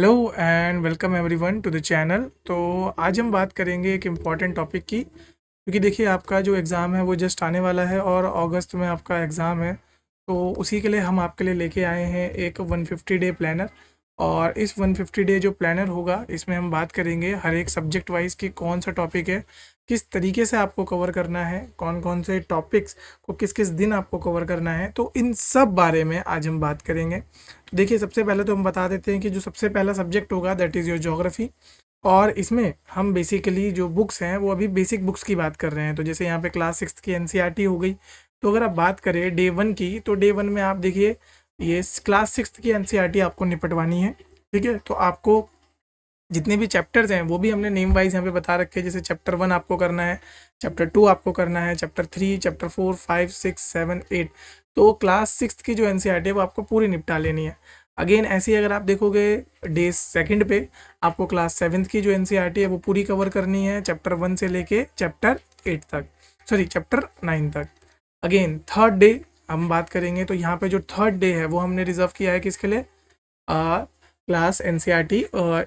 Hello and welcome everyone to the channel. तो आज हम बात करेंगे एक इम्पॉर्टेंट टॉपिक की, क्योंकि देखिए आपका जो एग्ज़ाम है वो जस्ट आने वाला है और अगस्त में आपका एग्ज़ाम है। तो उसी के लिए हम आपके लिए लेके आए हैं एक 150 डे प्लानर। और इस 150 डे जो प्लानर होगा इसमें हम बात करेंगे हर एक सब्जेक्ट वाइज कि कौन सा टॉपिक है, किस तरीके से आपको कवर करना है, कौन कौन से टॉपिक्स को किस किस दिन आपको कवर करना है। तो इन सब बारे में आज हम बात करेंगे। तो देखिए सबसे पहले तो हम बता देते हैं कि जो सबसे पहला सब्जेक्ट होगा दैट इज़ योर ज्योग्राफी। और इसमें हम बेसिकली जो बुक्स हैं वो अभी बेसिक बुक्स की बात कर रहे हैं। तो जैसे यहाँ पे क्लास 6 की एनसीईआरटी हो गई। तो अगर आप बात करें डे 1 की, तो डे 1 में आप देखिए ये क्लास 6 की एनसीईआरटी आपको निपटवानी है। ठीक है, तो आपको जितने भी चैप्टर्स हैं वो भी हमने नेम वाइज यहाँ पे बता रखे हैं। जैसे चैप्टर 1 आपको करना है, चैप्टर 2 आपको करना है, चैप्टर 3, चैप्टर 4, 5, 6, 7, 8। तो क्लास 6 की जो एनसीईआरटी है वो आपको पूरी निपटा लेनी है। अगेन ऐसे ही अगर आप देखोगे डे सेकंड पे आपको क्लास 7 की जो एनसीईआरटी है वो पूरी कवर करनी है, चैप्टर 1 से लेके चैप्टर 8 तक, सॉरी चैप्टर 9 तक। अगेन थर्ड डे हम बात करेंगे, तो यहाँ पे जो थर्ड डे है वो हमने रिजर्व किया है किसके लिए, क्लास एनसीईआरटी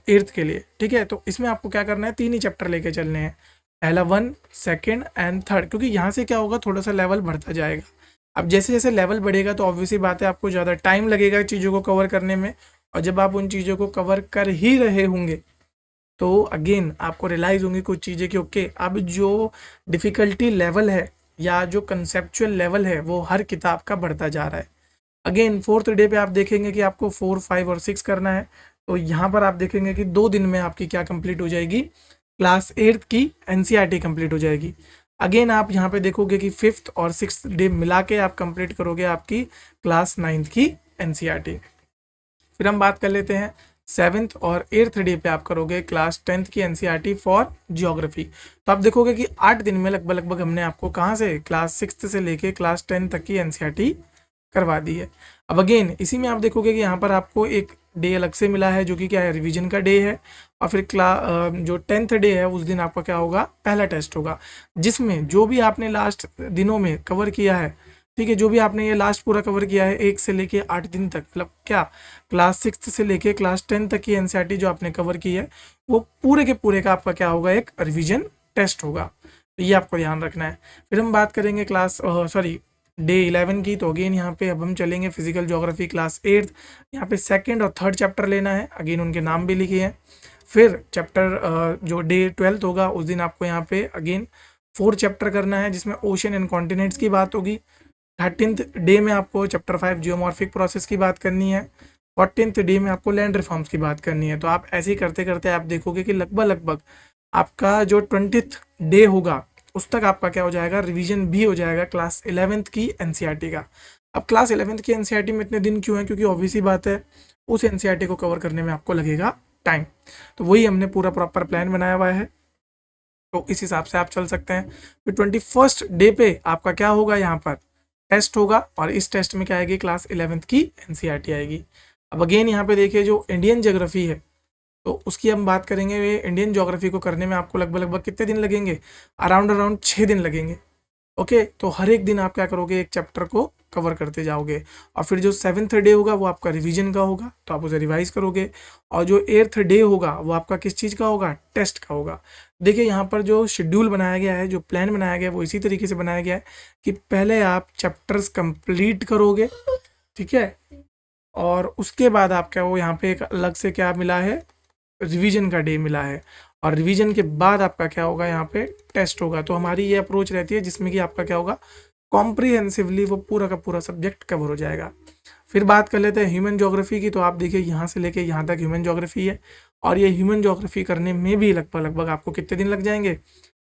एट्थ के लिए। ठीक है, तो इसमें आपको क्या करना है, 3 ही चैप्टर लेके चलने हैं, पहला 1, सेकंड एंड थर्ड। क्योंकि यहाँ से क्या होगा, थोड़ा सा लेवल बढ़ता जाएगा। अब जैसे जैसे लेवल बढ़ेगा तो ऑब्वियसली बात है आपको ज़्यादा टाइम लगेगा चीज़ों को कवर करने में। और जब आप उन चीज़ों को कवर कर ही रहे होंगे तो अगेन आपको रियलाइज़ होंगी कुछ चीज़ें कि ओके अब जो डिफ़िकल्टी लेवल है या जो कंसेप्चुअल लेवल है वो हर किताब का बढ़ता जा रहा है। अगेन फोर्थ डे पे आप देखेंगे कि आपको 4, 5 और 6 करना है। तो यहाँ पर आप देखेंगे कि 2 दिन में आपकी क्या कंप्लीट हो जाएगी, क्लास 8 की एनसीईआरटी कंप्लीट हो जाएगी। अगेन आप यहाँ पे देखोगे कि 5th और 6th डे मिला के आप कंप्लीट करोगे आपकी क्लास 9th की एनसीईआरटी। फिर हम बात कर लेते हैं 7th और 8th डे पे आप करोगे क्लास 10th की एनसीईआरटी फॉर जियोग्राफी। तो आप देखोगे कि 8 दिन में लगभग लगभग हमने आपको कहाँ से क्लास 6 से लेके क्लास 10 तक की एनसीईआरटी करवा दी है। अब अगेन इसी में आप देखोगे कि यहाँ पर आपको एक डे अलग से मिला है जो कि क्या है, रिवीजन का डे है। और फिर जो 10th डे है उस दिन आपका क्या होगा, पहला टेस्ट होगा, जिसमें जो भी आपने लास्ट दिनों में कवर किया है, ठीक है, जो भी आपने ये लास्ट पूरा कवर किया है 1 से लेके 8 दिन तक, मतलब क्या क्लास 6 से लेके क्लास 10 तक की एनसीईआरटी जो आपने कवर की है वो पूरे के पूरे का आपका क्या होगा, एक रिवीजन टेस्ट होगा। तो ये आपको ध्यान रखना है। फिर हम बात करेंगे क्लास डे 11 की। तो अगेन यहाँ पे अब हम चलेंगे फिजिकल ज्योग्राफी क्लास 8। यहाँ पे सेकंड और थर्ड चैप्टर लेना है, अगेन उनके नाम भी लिखे हैं। फिर चैप्टर जो डे 12 होगा उस दिन आपको यहाँ पे अगेन 4 चैप्टर करना है, जिसमें ओशन एंड कॉन्टिनेंट्स की बात होगी। 13th डे में आपको चैप्टर 5 जियोमॉर्फिक प्रोसेस की बात करनी है। 14th डे में आपको लैंड रिफॉर्म्स की बात करनी है। तो आप ऐसे ही करते करते आप देखोगे कि लगभग लगभग आपका जो 20th डे होगा उस तक आपका क्या हो जाएगा, रिवीजन भी हो जाएगा क्लास 11th की एनसीईआरटी का। अब क्लास 11th की एनसीईआरटी में इतने दिन क्यों है, क्योंकि ऑब्वियसली बात है उस एनसीईआरटी को कवर करने में आपको लगेगा टाइम। तो वही हमने पूरा प्रॉपर प्लान बनाया हुआ है, तो इस हिसाब से आप चल सकते हैं। फिर 21st डे पे आपका क्या होगा, यहाँ पर टेस्ट होगा और इस टेस्ट में क्या आएगी, क्लास 11th की एनसीईआरटी आएगी। अब अगेन यहाँ पे देखिए जो इंडियन ज्योग्राफी है तो उसकी हम बात करेंगे। इंडियन ज्योग्राफी को करने में आपको लगभग लगभग कितने दिन लगेंगे, अराउंड 6 दिन लगेंगे। ओके, तो हर एक दिन आप क्या करोगे, एक चैप्टर को कवर करते जाओगे। और फिर जो 7th डे होगा वो आपका रिवीजन का होगा, तो आप उसे रिवाइज करोगे। और जो 8th डे होगा वो आपका किस चीज़ का होगा, टेस्ट का होगा। देखिए यहाँ पर जो शेड्यूल बनाया गया है, जो प्लान बनाया गया है वो इसी तरीके से बनाया गया है कि पहले आप चैप्टर्स कंप्लीट करोगे, ठीक है, और उसके बाद आप क्या, वो यहाँ पे एक अलग से क्या मिला है, रिवीजन का डे मिला है। और रिवीजन के बाद आपका क्या होगा, यहाँ पे टेस्ट होगा। तो हमारी ये अप्रोच रहती है जिसमें कि आपका क्या होगा, कॉम्प्रिहेंसिवली वो पूरा का पूरा सब्जेक्ट कवर हो जाएगा। फिर बात कर लेते हैं ह्यूमन ज्योग्राफी की। तो आप देखिए यहाँ से लेके यहाँ तक ह्यूमन ज्योग्राफी है, और ये ह्यूमन ज्योग्राफी करने में भी लगभग लगभग आपको कितने दिन लग जाएंगे,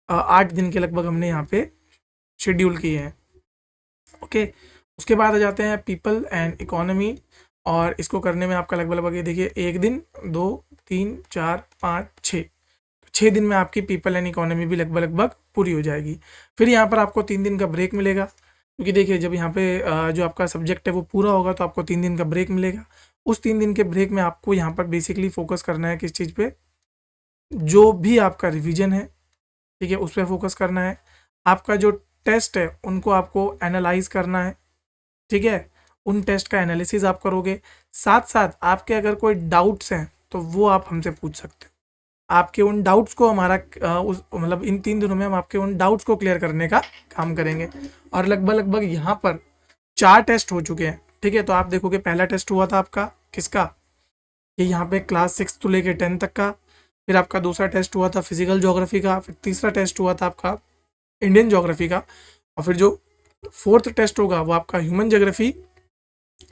8 दिन के लगभग हमने यहाँ पे शेड्यूल किए हैं। ओके, उसके बाद आ जाते हैं पीपल एंड इकोनॉमी, और इसको करने में आपका लगभग लगभग ये देखिए 1 दिन, 2, 3, 4, 5, 6, 6 दिन में आपकी पीपल एंड इकोनॉमी भी लगभग लगभग पूरी हो जाएगी। फिर यहाँ पर आपको 3 दिन का ब्रेक मिलेगा, क्योंकि देखिए जब यहाँ पे जो आपका सब्जेक्ट है वो पूरा होगा तो आपको 3 दिन का ब्रेक मिलेगा। उस 3 दिन के ब्रेक में आपको यहाँ पर बेसिकली फोकस करना है किस चीज़ पे, जो भी आपका रिवीजन है, ठीक है, उस पर फोकस करना है। आपका जो टेस्ट है उनको आपको एनालाइज करना है, ठीक है, उन टेस्ट का एनालिसिस आप करोगे। साथ साथ आपके अगर कोई डाउट्स हैं तो वो आप हमसे पूछ सकते हो। आपके उन डाउट्स को हमारा उस मतलब इन 3 दिनों में हम आपके उन डाउट्स को क्लियर करने का काम करेंगे। और लगभग लगभग यहाँ पर 4 टेस्ट हो चुके हैं, ठीक है। तो आप देखोगे पहला टेस्ट हुआ था आपका किसका, ये यहाँ पे क्लास 6 to लेके 10 तक का। फिर आपका दूसरा टेस्ट हुआ था फिजिकल ज्योग्राफी का। फिर तीसरा टेस्ट हुआ था आपका इंडियन ज्योग्राफी का। और फिर जो फोर्थ टेस्ट होगा वो आपका human geography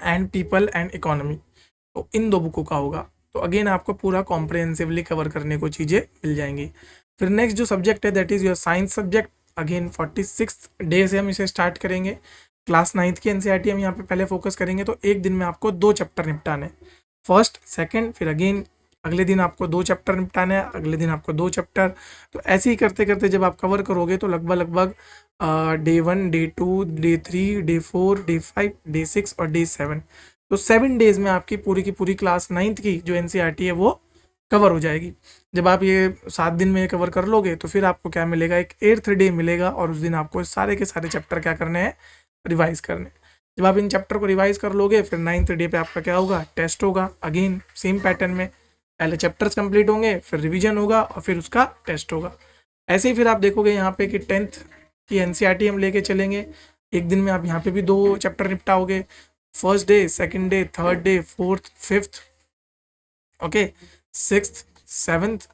and people and economy, तो इन 2 बुकों का होगा। तो अगेन आपको पूरा कॉम्प्रिहेंसिवली कवर करने को चीज़ें मिल जाएंगी। फिर नेक्स्ट जो सब्जेक्ट है that is your science subject. Again 46 day से हम इसे स्टार्ट करेंगे। क्लास 9th की एनसीईआरटी हम यहाँ पे पहले फोकस करेंगे। तो एक दिन में आपको 2 चैप्टर निपटाने, फर्स्ट सेकंड, फिर अगेन अगले दिन आपको 2 चैप्टर निपटाने हैं, अगले दिन आपको 2 चैप्टर। तो ऐसे ही करते करते जब आप कवर करोगे तो लगभग लगभग day 1, day 2, day 3, day 4, day 5, day 6 और डे 7, तो 7 डेज में आपकी पूरी की पूरी क्लास 9th की जो एनसीईआरटी है वो कवर हो जाएगी। जब आप ये 7 दिन में कवर कर लोगे तो फिर आपको क्या मिलेगा, एक 8th डे मिलेगा और उस दिन आपको सारे के सारे चैप्टर क्या करने हैं, रिवाइज करने। जब आप इन चैप्टर को रिवाइज कर लोगे फिर 9th डे पे आपका क्या होगा, टेस्ट होगा। अगेन सेम पैटर्न में पहले चैप्टर्स कंप्लीट होंगे, फिर रिवीजन होगा और फिर उसका टेस्ट होगा। ऐसे ही फिर आप देखोगे यहाँ पे कि 10th की एनसीईआरटी हम लेके चलेंगे। एक दिन में आप यहाँ पे भी 2 चैप्टर निपटाओगे, first day, second day, third day, fourth, fifth, okay, 6th, 7th,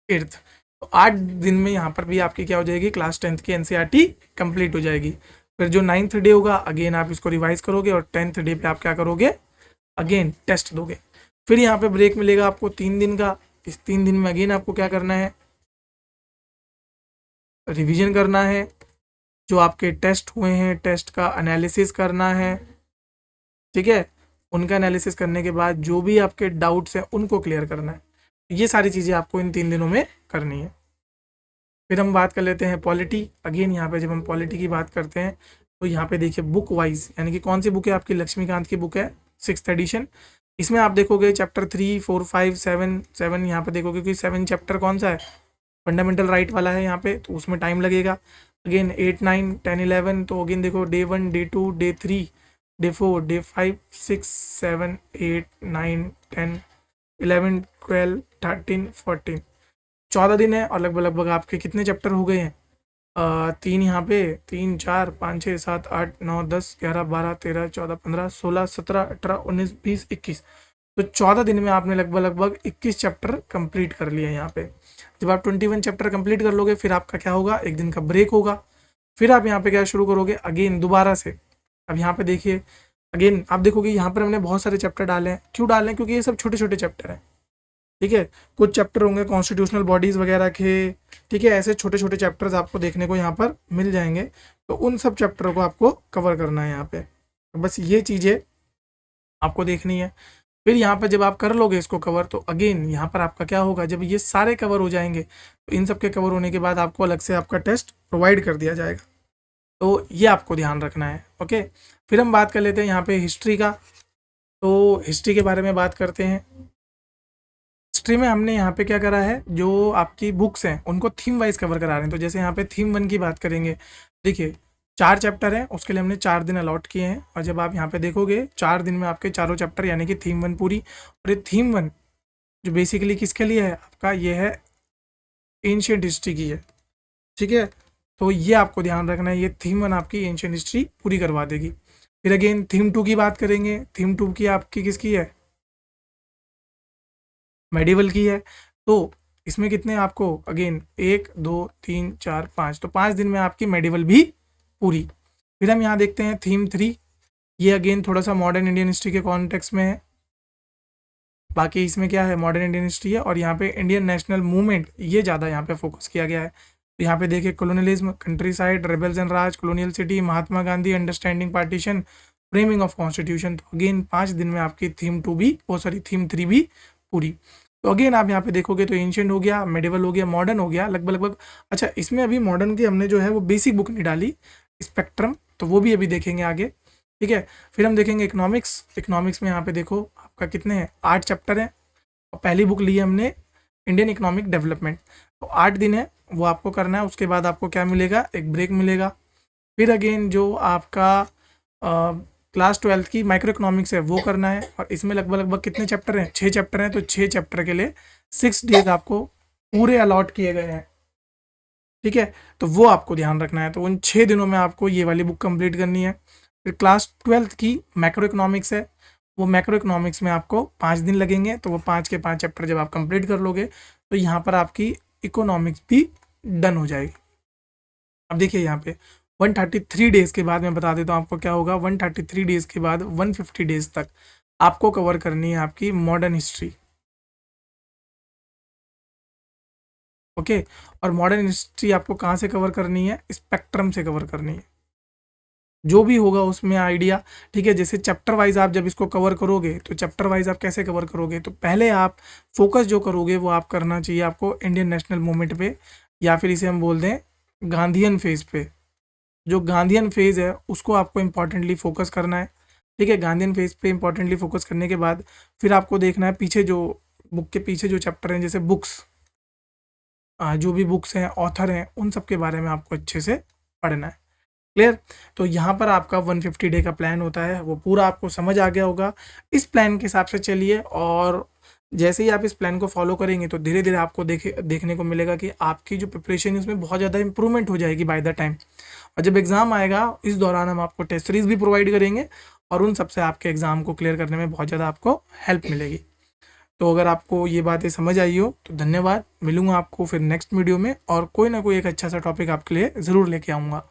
8th। तो 8 दिन में यहाँ पर भी आपकी क्या हो जाएगी, क्लास 10th की एनसीईआरटी कंप्लीट हो जाएगी। फिर जो 9th डे होगा अगेन आप इसको रिवाइज करोगे और 10th डे पे आप क्या करोगे, अगेन टेस्ट दोगे। फिर यहाँ पे ब्रेक मिलेगा आपको 3 दिन का। इस 3 दिन में अगेन आपको क्या करना है, रिवीजन करना है। जो आपके टेस्ट हुए हैं टेस्ट का एनालिसिस करना है, ठीक है। उनका एनालिसिस करने के बाद जो भी आपके डाउट्स हैं उनको क्लियर करना है। ये सारी चीज़ें आपको इन 3 दिनों में करनी है। फिर हम बात कर लेते हैं पॉलिटी। अगेन यहाँ पे जब हम पॉलिटी की बात करते हैं तो यहाँ पे देखिए बुक वाइज, यानी कि कौन सी बुक है आपकी, लक्ष्मीकांत की बुक है 6th एडिशन। इसमें आप देखोगे चैप्टर 3, 4, 5, 7 यहाँ पे देखोगे कि 7 चैप्टर कौन सा है, फंडामेंटल राइट वाला है यहाँ पे, तो उसमें टाइम लगेगा। अगेन 8, 9, 10, 11, तो अगेन देखो day 1, day 2, day 3, day 4, day 5, 6, 7, 8, 9, 10, 11, 12, 13, 14, 14 दिन है। और लगभग लगभग आपके कितने चैप्टर हो गए हैं, 3 यहाँ पे, 3, 4, 5, 6, 7, 8, 9, 10, 11, 12, 13, 14, 15, 16, 17, 18, 19, 20, 21, तो 14 दिन में आपने लगभग लगभग 21 चैप्टर कंप्लीट कर लिए यहाँ पे। जब आप 21 चैप्टर कंप्लीट कर लोगे फिर आपका क्या होगा, एक दिन का ब्रेक होगा। फिर आप यहाँ पे क्या शुरू करोगे, अगेन दोबारा से। अब यहाँ पे देखिए अगेन आप देखोगे यहाँ पर हमने बहुत सारे चैप्टर डाले हैं। क्यों डाले हैं, क्योंकि ये सब छोटे छोटे चैप्टर हैं, ठीक है। कुछ चैप्टर होंगे कॉन्स्टिट्यूशनल बॉडीज़ वगैरह के, ठीक है। ऐसे छोटे छोटे चैप्टर्स आपको देखने को यहाँ पर मिल जाएंगे। तो उन सब चैप्टरों को आपको कवर करना है यहाँ पे। तो बस ये चीज़ें आपको देखनी है। फिर यहाँ पर जब आप कर लोगे इसको कवर तो अगेन यहाँ पर आपका क्या होगा, जब ये सारे कवर हो जाएंगे तो इन सब के कवर होने के बाद आपको अलग से आपका टेस्ट प्रोवाइड कर दिया जाएगा। तो ये आपको ध्यान रखना है, ओके। फिर हम बात कर लेते हैं यहाँ पे हिस्ट्री का। तो हिस्ट्री के बारे में बात करते हैं। हिस्ट्री में हमने यहाँ पे क्या करा है, जो आपकी बुक्स हैं उनको थीम वाइज कवर करा रहे हैं। तो जैसे यहाँ पे थीम 1 की बात करेंगे, देखिए 4 चैप्टर हैं, उसके लिए हमने 4 दिन अलॉट किए हैं। और जब आप यहाँ पे देखोगे 4 दिन में आपके चारों चैप्टर यानी कि थीम 1 पूरी। और ये थीम 1 जो बेसिकली किसके लिए है आपका, ये है एंशियंट हिस्ट्री की है, ठीक है। तो ये आपको ध्यान रखना है, ये थीम 1 आपकी एंशियंट हिस्ट्री पूरी करवा देगी। फिर अगेन थीम 2 की बात करेंगे। थीम 2 की आपकी किसकी है, मेडिवल की है। तो इसमें कितने आपको, अगेन 1, 2, 3, 4, 5, तो 5 दिन में आपकी मेडिवल भी पूरी। फिर हम यहाँ देखते हैं थीम 3, ये अगेन थोड़ा सा मॉडर्न इंडियन हिस्ट्री के कॉन्टेक्स्ट में है। बाकी इसमें क्या है, मॉडर्न इंडियन हिस्ट्री है और यहाँ पे इंडियन नेशनल मूवमेंट ये ज़्यादा यहाँ पे फोकस किया गया है। तो यहाँ पे देखिए colonialism, country side, rebels and Raj, colonial city, Mahatma Gandhi, understanding partition, framing of constitution. तो अगेन 5 दिन में आपकी थीम 2 भी, थीम 3 भी पूरी। तो अगेन आप यहाँ पे देखोगे तो एंशियंट हो गया, मेडिवल हो गया, मॉडर्न हो गया, लगभग लगभग। अच्छा इसमें अभी मॉडर्न की हमने जो है वो बेसिक बुक नहीं डाली, स्पेक्ट्रम, तो वो भी अभी देखेंगे आगे, ठीक है। फिर हम देखेंगे इकोनॉमिक्स। इकोनॉमिक्स में यहाँ पे देखो आपका कितने हैं, 8 चैप्टर हैं। और पहली बुक ली है हमने इंडियन इकोनॉमिक डेवलपमेंट, तो 8 दिन है वो आपको करना है। उसके बाद आपको क्या मिलेगा, एक ब्रेक मिलेगा। फिर अगेन जो आपका क्लास 12th की माइक्रो इकोनॉमिक्स है वो करना है, और इसमें लगभग लगभग कितने चैप्टर हैं, 6 चैप्टर हैं, तो 6 चैप्टर के लिए 6 डेज आपको पूरे अलॉट किए गए हैं। ठीक है, तो वो आपको ध्यान रखना है। तो उन 6 दिनों में आपको ये वाली बुक कंप्लीट करनी है। फिर क्लास 12th की मैक्रो इकोनॉमिक्स है, वो मैक्रो इकोनॉमिक्स में आपको 5 दिन लगेंगे, तो वो 5 के 5 चैप्टर जब आप कंप्लीट कर लोगे तो यहाँ पर आपकी इकोनॉमिक्स भी डन हो जाएगी। अब देखिए यहाँ पे 133 डेज के बाद मैं बता देता हूँ आपको क्या होगा। 133 डेज के बाद 150 डेज तक आपको कवर करनी है आपकी मॉडर्न हिस्ट्री। ओके, और मॉडर्न हिस्ट्री आपको कहाँ से कवर करनी है, स्पेक्ट्रम से कवर करनी है, जो भी होगा उसमें आइडिया। ठीक है, जैसे चैप्टर वाइज आप जब इसको कवर करोगे तो चैप्टर वाइज आप कैसे कवर करोगे, तो पहले आप फोकस जो करोगे वो आप करना चाहिए आपको इंडियन नेशनल मूवमेंट पे, या फिर इसे हम बोल दें गांधीयन फेज पे। जो गांधीयन फेज है उसको आपको इंपॉर्टेंटली फोकस करना है। ठीक है, गांधीयन फेज पे इंपॉर्टेंटली फोकस करने के बाद फिर आपको देखना है पीछे जो बुक के पीछे जो चैप्टर हैं, जैसे बुक्स, जो भी बुक्स हैं, ऑथर हैं, उन सब के बारे में आपको अच्छे से पढ़ना है। क्लियर? तो यहाँ पर आपका 150 डे का प्लान होता है, वो पूरा आपको समझ आ गया होगा। इस प्लान के हिसाब से चलिए, और जैसे ही आप इस प्लान को फॉलो करेंगे तो धीरे धीरे आपको देखने को मिलेगा कि आपकी जो प्रिपरेशन है उसमें बहुत ज़्यादा इंप्रूवमेंट हो जाएगी बाय द टाइम। और जब एग्ज़ाम आएगा इस दौरान हम आपको टेस्ट सीरीज भी प्रोवाइड करेंगे, और उन सबसे आपके एग्ज़ाम को क्लियर करने में बहुत ज़्यादा आपको हेल्प मिलेगी। तो अगर आपको ये बातें समझ आई हो तो धन्यवाद। मिलूंगा आपको फिर नेक्स्ट वीडियो में, और कोई ना कोई एक अच्छा सा टॉपिक आपके लिए ज़रूर लेके आऊँगा।